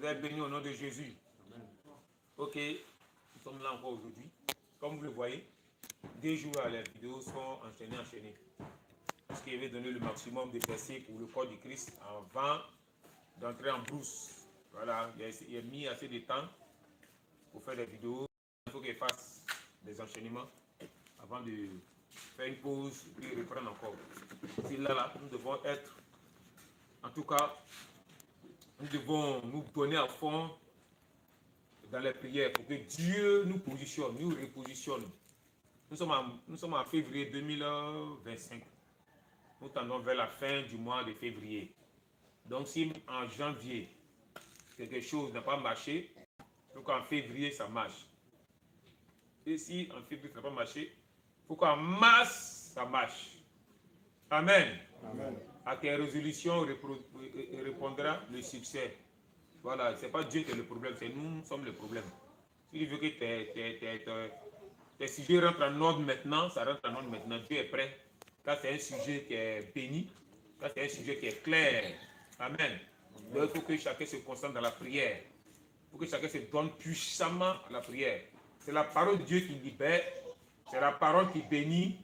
Vous êtes bénis au nom de Jésus. Ok, nous sommes là encore aujourd'hui. Comme vous le voyez, 2 jours, les vidéos sont enchaînées. Parce qu'il avait donné le maximum de versets pour le corps du Christ avant d'entrer en brousse. Voilà, il a mis assez de temps pour faire des vidéos. Il faut qu'il fasse des enchaînements avant de faire une pause et reprendre encore. C'est là, nous devons être, en tout cas, nous devons nous donner à fond dans les prières pour que Dieu nous positionne, nous repositionne. Nous sommes en février 2025. Nous tendons vers la fin du mois de février. Donc si en janvier, quelque chose n'a pas marché, il faut qu'en février, ça marche. Et si en février, ça n'a pas marché, il faut qu'en mars, ça marche. Amen. Amen. À tes résolutions répondra le succès. Voilà, ce n'est pas Dieu qui est le problème, c'est nous qui sommes le problème. S'il veut que tes sujets rentrent en ordre maintenant, ça rentre en ordre maintenant. Dieu est prêt. Quand c'est un sujet qui est béni, quand c'est un sujet qui est clair. Amen. Donc il faut que chacun se concentre dans la prière. Il faut que chacun se donne puissamment à la prière. C'est la parole de Dieu qui libère, c'est la parole qui bénit,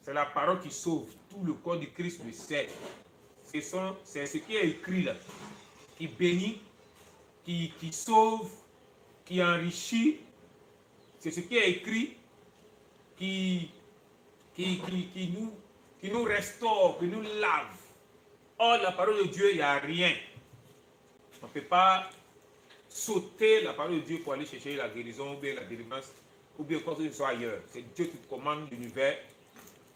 c'est la parole qui sauve. Tout le corps du Christ le sait. C'est ce qui est écrit là, qui bénit, qui sauve, qui enrichit. C'est ce qui est écrit qui nous restaure, qui nous lave. Or, la parole de Dieu, il n'y a rien. On ne peut pas sauter la parole de Dieu pour aller chercher la guérison ou bien la délivrance ou bien quoi que ce soit ailleurs. C'est Dieu qui commande l'univers.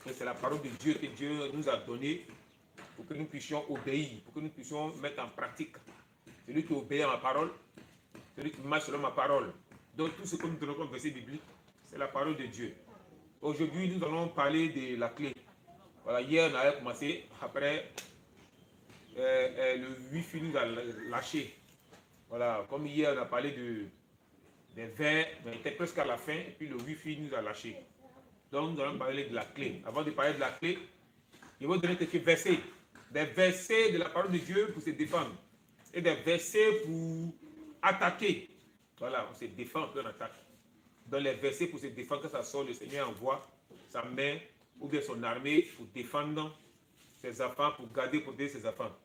C'est la parole de Dieu que Dieu nous a donnée pour que nous puissions obéir, pour que nous puissions mettre en pratique. Celui qui obéit à ma parole, celui qui marche selon ma parole. Donc tout ce que nous donnons comme verset biblique, c'est la parole de Dieu. Aujourd'hui, nous allons parler de la clé. Voilà, hier, on avait commencé. Après, le Wi-Fi nous a lâché. Voilà, comme hier, on a parlé des vers, mais il était presque à la fin, et puis le Wi-Fi nous a lâché. Donc, nous allons parler de la clé. Avant de parler de la clé, je vais vous donner quelques versets. Des versets de la parole de Dieu pour se défendre. Et des versets pour attaquer. Voilà, on se défend, on attaque. Dans les versets pour se défendre, quand ça sort, le Seigneur envoie sa main ou bien son armée pour défendre ses enfants, pour garder, pour protéger ses enfants.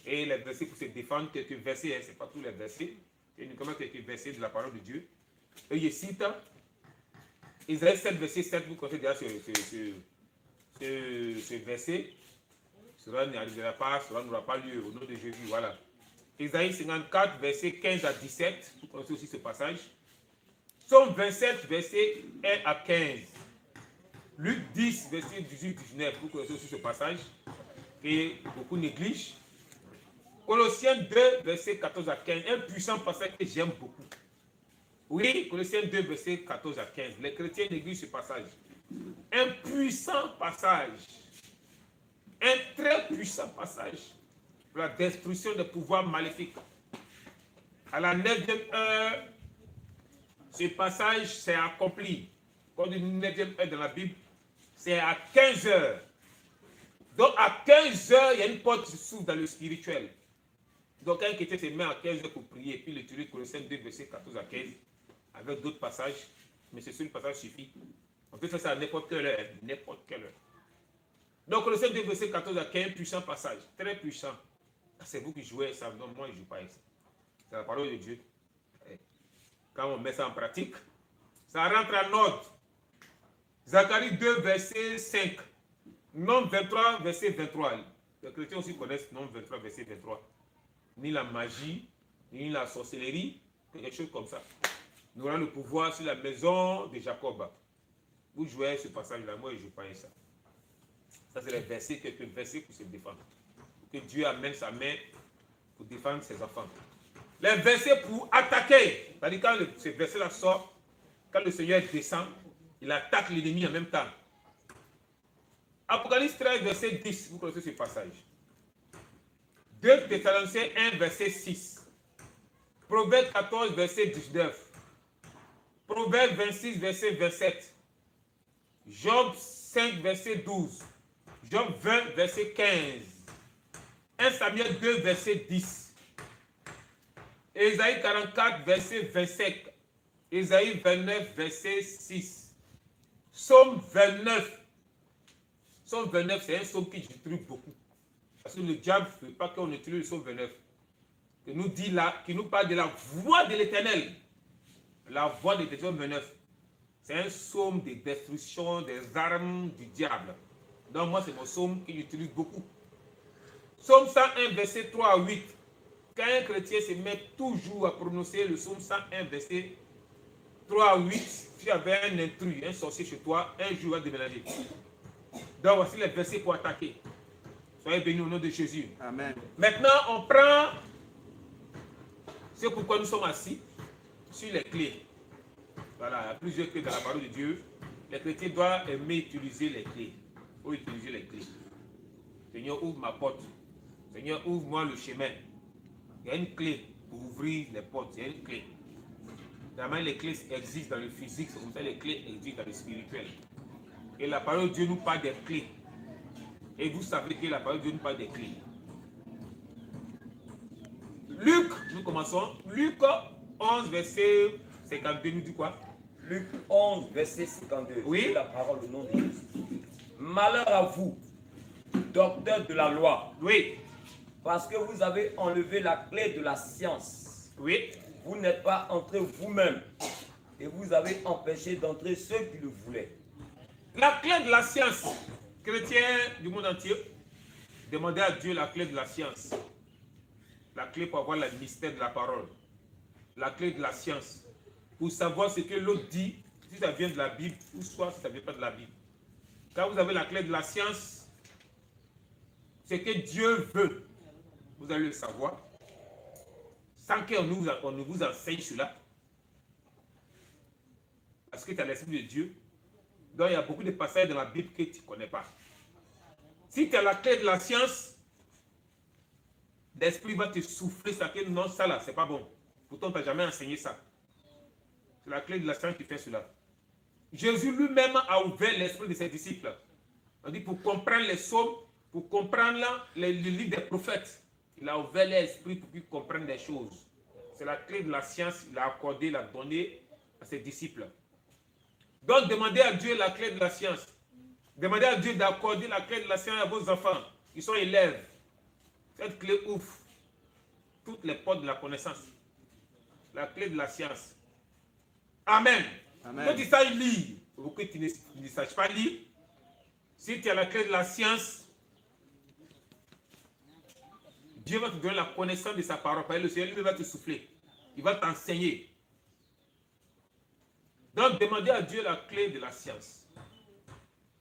Et les versets pour se défendre, quelques versets, hein, ce n'est pas tous les versets, c'est uniquement quelques versets de la parole de Dieu. Et je cite Isaïe 7, verset 7, vous connaissez déjà ce verset. Cela n'arrivera pas, cela n'aura pas lieu au nom de Jésus. Voilà. Isaïe 54, verset 15 à 17, vous connaissez aussi ce passage. Somme 27, verset 1 à 15. Luc 10, verset 18-19, vous connaissez aussi ce passage que beaucoup négligent. Colossiens 2, verset 14 à 15, un puissant passage que j'aime beaucoup. Oui, Colossiens 2, verset 14 à 15. Les chrétiens négligent ce passage. Un puissant passage. Un très puissant passage pour la destruction des pouvoirs maléfiques. À la 9e heure, ce passage s'est accompli. Quand on dit 9e heure dans la Bible, c'est à 15 heures. Donc à 15 heures, il y a une porte qui s'ouvre dans le spirituel. Donc un chrétien se met à 15 heures pour prier, puis l'étudier Colossiens 2, verset 14 à 15, avec d'autres passages, mais ce seul passage suffit. On peut faire ça à n'importe quelle heure, n'importe quelle heure. Donc Colossiens 2, verset 14 à 15, puissant passage, très puissant. C'est vous qui jouez ça, non, moi je ne joue pas ça. C'est la parole de Dieu. Quand on met ça en pratique, ça rentre en ordre. Zacharie 2, verset 5. Nombre 23, verset 23. Les chrétiens aussi connaissent Nombre 23, verset 23. Ni la magie, ni la sorcellerie, quelque chose comme ça. Nous aurons le pouvoir sur la maison de Jacob. Vous jouez ce passage-là, moi je ne joue pas ça. Ça c'est les versets, quelques versets pour se défendre. Pour que Dieu amène sa main pour défendre ses enfants. Les versets pour attaquer. C'est-à-dire quand ce verset-là sort, quand le Seigneur descend, il attaque l'ennemi en même temps. Apocalypse 13, verset 10, vous connaissez ce passage. 2 Thessaloniciens 1, verset 6. Proverbe 14, verset 19. Proverbe 26, verset 27. Job 5, verset 12. Job 20, verset 15. 1 Samuel 2, verset 10. Ésaïe 44, verset 25. Ésaïe 29, verset 6. Psaume 29. Psaume 29, c'est un psaume qui j'utilise beaucoup. Parce que le diable ne veut pas qu'on utilise le psaume 29. Qui nous parle de la voix de l'Éternel. La voix de l'Éternel 29. C'est un psaume de destruction des armes du diable. Donc moi, c'est mon psaume que j'utilise beaucoup. Psaume 101, verset 3 à 8. Quand un chrétien se met toujours à prononcer le psaume 101, verset 3 à 8, si tu avais un intrus, un sorcier chez toi, un jour il va déménager. Donc voici les versets pour attaquer. Soyez bénis au nom de Jésus. Amen. Maintenant, on prend ce pourquoi nous sommes assis sur les clés. Voilà, il y a plusieurs clés dans la parole de Dieu. Les chrétiens doivent aimer utiliser les clés. Il faut utiliser les clés. Seigneur, ouvre ma porte. Seigneur, ouvre-moi le chemin. Il y a une clé pour ouvrir les portes. Il y a une clé. Normalement, les clés existent dans le physique, c'est comme ça les clés existent dans le spirituel. Et la parole de Dieu nous parle des clés. Et vous savez que la parole de Dieu nous parle des clés. Luc, nous commençons. Luc 11, verset 52, nous dit quoi? Luc 11, verset 52. Oui. C'est la parole au nom de Jésus. Malheur à vous, docteurs de la loi, Oui. parce que vous avez enlevé la clé de la science. Oui. Vous n'êtes pas entrés vous-même et vous avez empêché d'entrer ceux qui le voulaient. La clé de la science. Chrétiens du monde entier, demandez à Dieu la clé de la science. La clé pour avoir le mystère de la parole. La clé de la science. Pour savoir ce que l'autre dit, si ça vient de la Bible ou soit si ça ne vient pas de la Bible. Quand vous avez la clé de la science, ce que Dieu veut, vous allez le savoir. Sans qu'on ne vous enseigne cela. Parce que tu as l'Esprit de Dieu. Donc il y a beaucoup de passages dans la Bible que tu ne connais pas. Si tu as la clé de la science, l'Esprit va te souffler ça que non, ça là, c'est pas bon. Pourtant, tu n'as jamais enseigné ça. C'est la clé de la science qui fait cela. Jésus lui-même a ouvert l'esprit de ses disciples. On dit pour comprendre les psaumes, pour comprendre le livre des prophètes. Il a ouvert l'esprit pour qu'ils comprennent des choses. C'est la clé de la science, il a accordé, il a donné à ses disciples. Donc, demandez à Dieu la clé de la science. Demandez à Dieu d'accorder la clé de la science à vos enfants qui sont élèves. Cette clé ouvre toutes les portes de la connaissance. La clé de la science. Amen. Amen. Quand tu sais lire, ou que tu ne saches pas lire, si tu as la clé de la science, Dieu va te donner la connaissance de sa parole. Le Seigneur lui va te souffler. Il va t'enseigner. Donc, demandez à Dieu la clé de la science.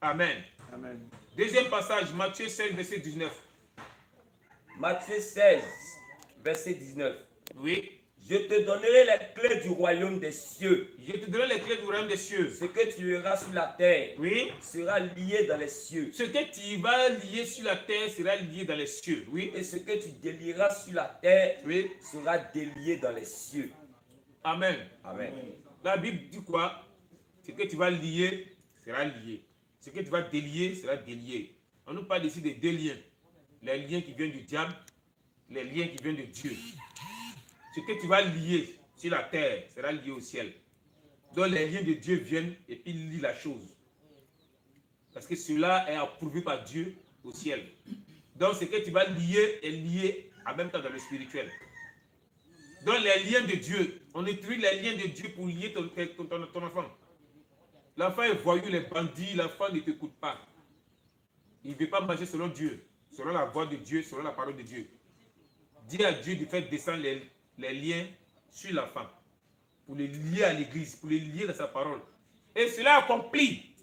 Amen. Amen. Deuxième passage, Matthieu 16, verset 19. Matthieu 16, verset 19. Oui. Je te donnerai les clés du royaume des cieux. Je te donnerai les clés du royaume des cieux. Ce que tu liras sur la terre Oui. sera lié dans les cieux. Ce que tu vas lier sur la terre sera lié dans les cieux. Oui. Et ce que tu délieras sur la terre Oui. sera délié dans les cieux. Amen. Amen. La Bible dit quoi? Ce que tu vas lier sera lié. Ce que tu vas délier sera délié. On nous parle ici de deux liens. Les liens qui viennent du diable, les liens qui viennent de Dieu. Ce que tu vas lier sur la terre sera lié au ciel. Donc les liens de Dieu viennent et puis lient la chose. Parce que cela est approuvé par Dieu au ciel. Donc ce que tu vas lier est lié en même temps dans le spirituel. Donc les liens de Dieu, on utilise les liens de Dieu pour lier ton enfant. L'enfant est voyou, les bandits, l'enfant ne t'écoute pas. Il ne veut pas marcher selon Dieu, selon la voix de Dieu, selon la parole de Dieu. Dis à Dieu de faire descendre les liens sur l'enfant, pour les lier à l'église, pour les lier dans sa parole. Et cela accomplit.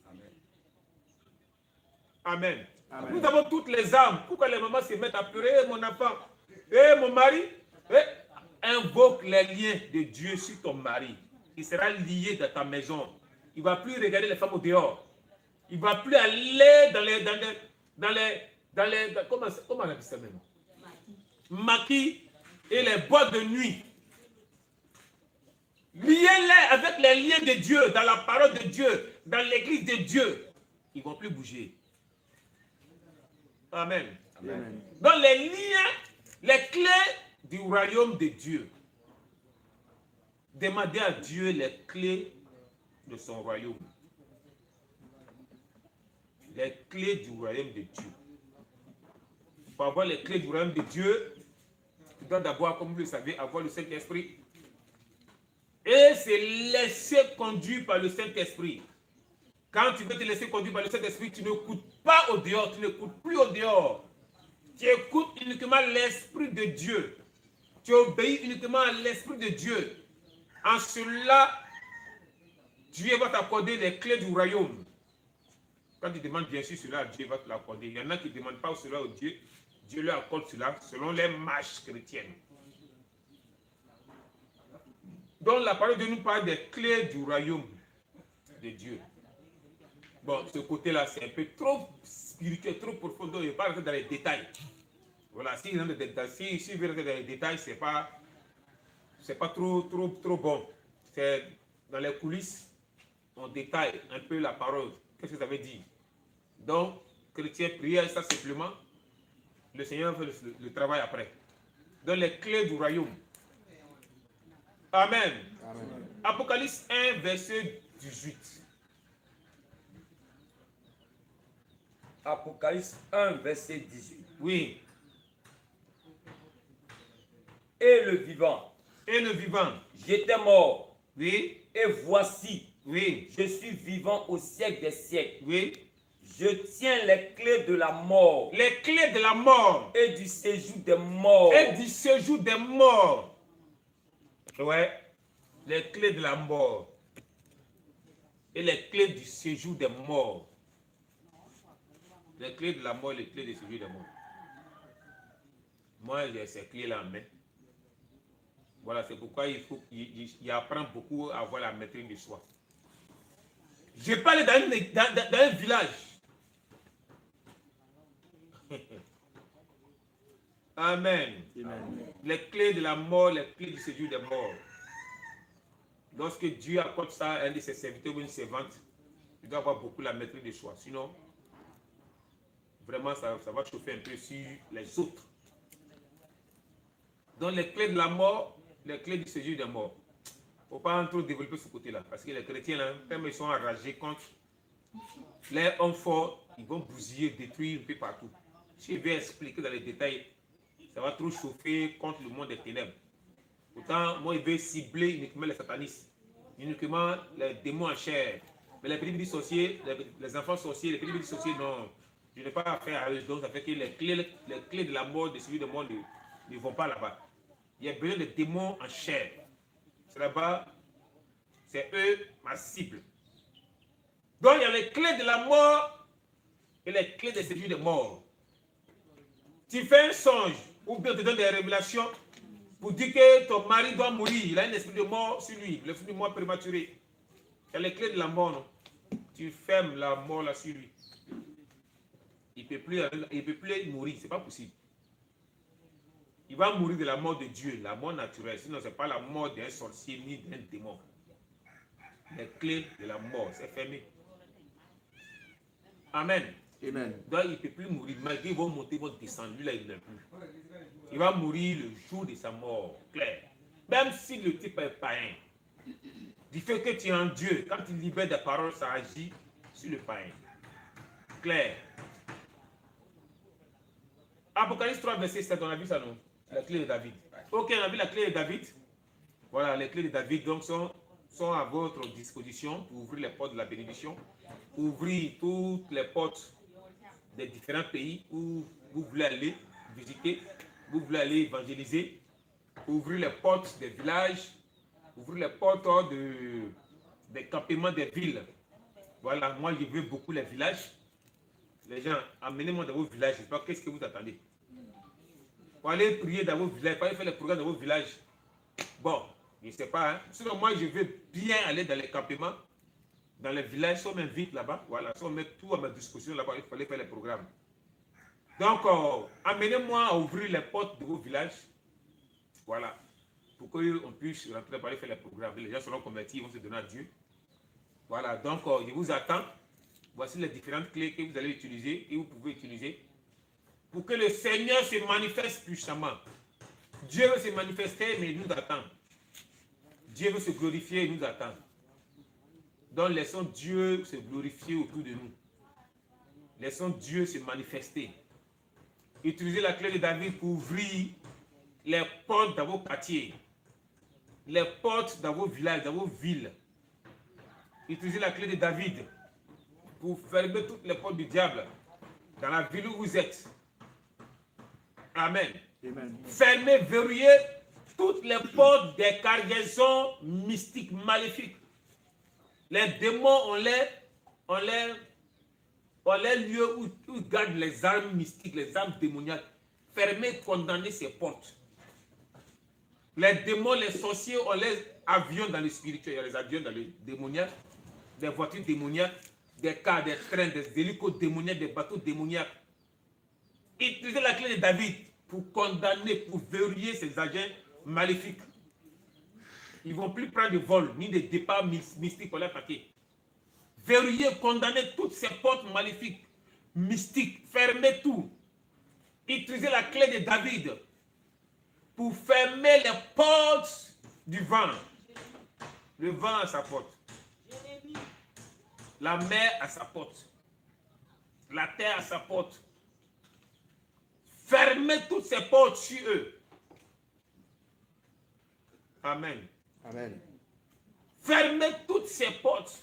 Amen. Amen. Nous avons toutes les armes. Pourquoi les mamans se mettent à pleurer, mon enfant, mon mari, invoque les liens de Dieu sur ton mari. Il sera lié dans ta maison. Il ne va plus regarder les femmes au dehors. Il ne va plus aller comment on appelle ça même? Maquis et les boîtes de nuit. Liez-les avec les liens de Dieu, dans la parole de Dieu, dans l'église de Dieu. Ils ne vont plus bouger. Amen. Amen. Donc les liens, les clés du royaume de Dieu. Demandez à Dieu les clés de son royaume. Les clés du royaume de Dieu. Pour avoir les clés du royaume de Dieu, tu dois d'abord, comme vous le savez, avoir le Saint-Esprit. Et se laisser conduire par le Saint-Esprit. Quand tu veux te laisser conduire par le Saint-Esprit, tu n'écoutes pas au dehors, tu n'écoutes plus au dehors. Tu écoutes uniquement l'Esprit de Dieu. Tu obéis uniquement à l'Esprit de Dieu. En cela, Dieu va t'accorder les clés du royaume. Quand tu demandes bien sûr cela, Dieu va te l'accorder. Il y en a qui ne demandent pas cela au Dieu. Dieu leur accorde cela selon les marches chrétiennes. Donc la parole de nous parle des clés du royaume de Dieu. Bon, ce côté-là, c'est un peu trop spirituel, trop profond. Donc, il ne va pas rentrer dans les détails. Voilà, si vous rentrez dans les détails, c'est pas trop bon. C'est dans les coulisses, on détaille un peu la parole. Qu'est-ce que ça veut dire? Donc, chrétien, priez ça simplement. Le Seigneur fait le travail après. Dans les clés du royaume. Amen. Amen. Apocalypse 1, verset 18. Apocalypse 1, verset 18. Oui. Et le vivant. Et le vivant. J'étais mort. Oui. Et voici. Oui. Je suis vivant au siècle des siècles. Oui. Je tiens les clés de la mort. Les clés de la mort. Et du séjour des morts. Et du séjour des morts. Ouais. Les clés de la mort. Et les clés du séjour des morts. Les clés de la mort et les clés du séjour des morts. Moi, j'ai ces clés-là en main. Voilà, c'est pourquoi il apprend beaucoup à avoir la maîtrise de soi. Je parle dans un village. Amen. Amen. Les clés de la mort, les clés du séjour des morts. Lorsque Dieu accorde ça à un de ses serviteurs ou une servante, il doit avoir beaucoup la maîtrise de soi. Sinon, vraiment, ça va chauffer un peu sur les autres. Donc, les clés de la mort, les clés du séjour des morts. Il ne faut pas trop développer ce côté-là. Parce que les chrétiens, là, quand ils sont enragés contre les hommes forts, ils vont bousiller, détruire un peu partout. Si je vais expliquer dans les détails, ça va trop chauffer contre le monde des ténèbres. Pourtant, moi, je vais cibler uniquement les satanistes, uniquement les démons en chair. Mais les petits sorciers, les enfants sorciers, les petits sorciers, non. Je n'ai pas affaire à eux. Donc, ça fait que les clés de la mort, de celui du monde, ne vont pas là-bas. Il y a besoin de démons en chair. C'est là-bas, c'est eux ma cible. Donc, il y a les clés de la mort et les clés de séjour des morts. Tu fais un songe ou bien tu donnes des révélations pour dire que ton mari doit mourir. Il a un esprit de mort sur lui, l'esprit de mort prématuré. Il y a les clés de la mort, non? Tu fermes la mort là sur lui. Il ne peut plus mourir, ce n'est pas possible. Il va mourir de la mort de Dieu, la mort naturelle. Sinon, ce n'est pas la mort d'un sorcier ni d'un démon. Les clés de la mort, c'est fermé. Amen. Amen. Donc, il ne peut plus mourir. Malgré ils vont monter, ils vont descendre. Lui, là, il ne peut plus. Il va mourir le jour de sa mort. Clair. Même si le type est païen. Du fait que tu es en Dieu, quand tu libères des paroles, ça agit sur le païen. Clair. Apocalypse 3, verset 7, on a vu ça, non? La clé de David. Ok, on a vu la clé de David. Voilà, les clés de David donc, sont à votre disposition pour ouvrir les portes de la bénédiction. Ouvrir toutes les portes des différents pays où vous voulez aller visiter, vous voulez aller évangéliser. Ouvrir les portes des villages. Ouvrir les portes des campements des villes. Voilà, moi je veux beaucoup les villages. Les gens, amenez-moi dans vos villages. Je ne sais pas qu'est-ce que vous attendez. Pour aller prier dans vos villages, pour aller faire les programmes dans vos villages. Bon, je ne sais pas. Hein. Sinon, moi, je veux bien aller dans les campements, dans les villages. Si on m'invite là-bas, voilà, si on met tout à ma disposition là-bas, il fallait faire les programmes. Donc, amenez-moi à ouvrir les portes de vos villages. Voilà. Pour qu'on puisse rentrer pour aller faire les programmes. Les gens seront convertis, ils vont se donner à Dieu. Voilà. Donc, je vous attends. Voici les différentes clés que vous allez utiliser et vous pouvez utiliser pour que le Seigneur se manifeste puissamment. Dieu veut se manifester, mais il nous attend. Dieu veut se glorifier et nous attend. Donc laissons Dieu se glorifier autour de nous. Laissons Dieu se manifester. Utilisez la clé de David pour ouvrir les portes dans vos quartiers, les portes dans vos villages, dans vos villes. Utilisez la clé de David pour fermer toutes les portes du diable dans la ville où vous êtes. Amen. Amen. Fermez, verrouillez toutes les portes des cargaisons mystiques, maléfiques. Les démons ont les lieux où ils gardent les armes mystiques, les armes démoniaques. Fermez, condamnez ces portes. Les démons, les sorciers ont les avions dans le spirituel. Il y a les avions dans le démoniaque, des voitures démoniaques, des cars, des trains, des hélicos démoniaques, des bateaux démoniaques. Utilisez la clé de David pour condamner, pour verrouiller ces agents maléfiques. Ils ne vont plus prendre de vol, ni de départ mystiques pour les attaquer. Verrouillez, condamnez toutes ces portes maléfiques, mystiques. Fermez tout. Utilisez la clé de David pour fermer les portes du vent. Le vent a sa porte. La mer a sa porte. La terre a sa porte. Fermez toutes ces portes sur eux. Amen. Amen. Fermez toutes ces portes.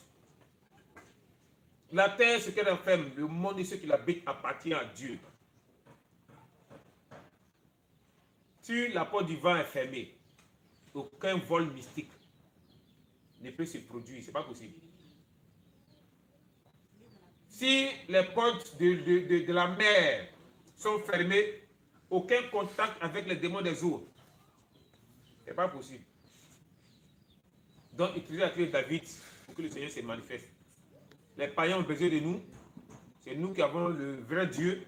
La terre, ce qu'elle enferme, le monde et ce qui l'habite appartient à Dieu. Si la porte du vent est fermée, aucun vol mystique ne peut se produire. Ce n'est pas possible. Si les portes de la mer sont fermées, aucun contact avec les démons des eaux. Ce n'est pas possible. Donc, utilisez la clé de David pour que le Seigneur se manifeste. Les païens ont besoin de nous. C'est nous qui avons le vrai Dieu.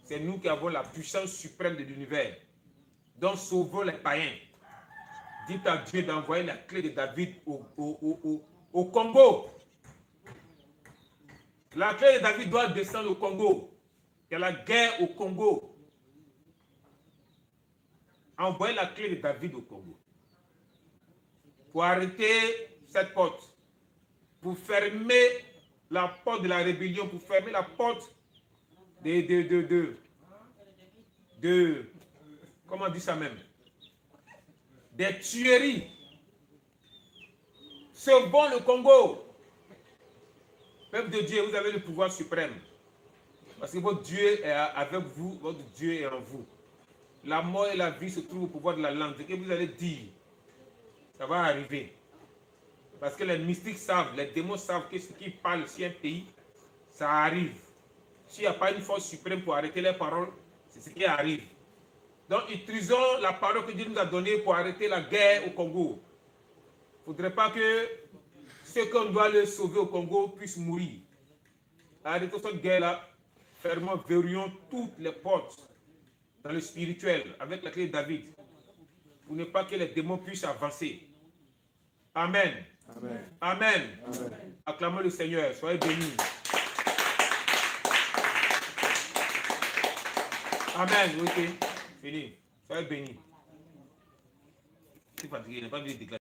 C'est nous qui avons la puissance suprême de l'univers. Donc, sauvons les païens. Dites à Dieu d'envoyer la clé de David au Congo. La clé de David doit descendre au Congo. Il y a la guerre au Congo. Envoyez la clé de David au Congo. Pour arrêter cette porte. Pour fermer la porte de la rébellion. Pour fermer la porte comment on dit ça même? Des tueries. Sauvons le Congo. Peuple de Dieu, vous avez le pouvoir suprême. Parce que votre Dieu est avec vous, votre Dieu est en vous. La mort et la vie se trouvent au pouvoir de la langue. Ce que vous allez dire, ça va arriver. Parce que les mystiques savent, les démons savent que ce qui parle sur un pays, ça arrive. S'il n'y a pas une force suprême pour arrêter les paroles, c'est ce qui arrive. Donc, utilisons la parole que Dieu nous a donnée pour arrêter la guerre au Congo. Il ne faudrait pas que ceux qu'on doit les sauver au Congo puissent mourir. Arrêtons cette guerre-là. Fermons, verrouillons toutes les portes dans le spirituel avec la clé de David. Pour ne pas que les démons puissent avancer. Amen. Amen. Amen. Amen. Acclamons le Seigneur. Soyez bénis. Amen. Ok. Fini. Soyez bénis. C'est fatigué. Il n'a pas vu de déclarer.